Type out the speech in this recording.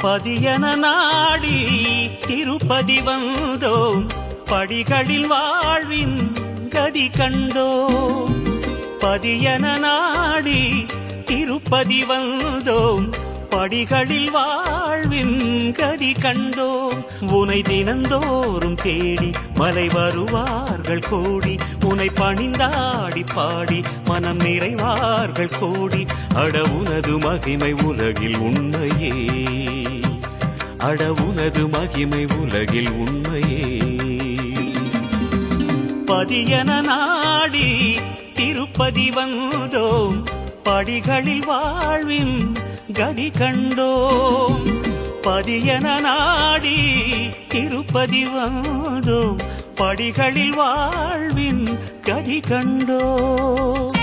பதியன நாடி திருப்பதி வந்தோம் படிகளில் வாழ்வின் கதி கண்டோம் பதியன நாடி திருப்பதி வந்தோம் படிகளில் வாழ்வின் கதி கண்டோம் உனை தினந்தோறும் தேடி மலை வருவார்கள் கோடி உனை பணிந்தாடி பாடி மனம் நிறைவார்கள் கோடி அட உனது மகிமை உலகில் உண்மையே அட உனது மகிமை உலகில் உண்மையே பதியன நாடி திருப்பதி வந்தோம் படிகளில் வாழ்வின் கதி கண்டோம் பதியன நாடி திருப்பதி வந்தோம் படிகளில் வாழ்வின் கதி கண்டோம்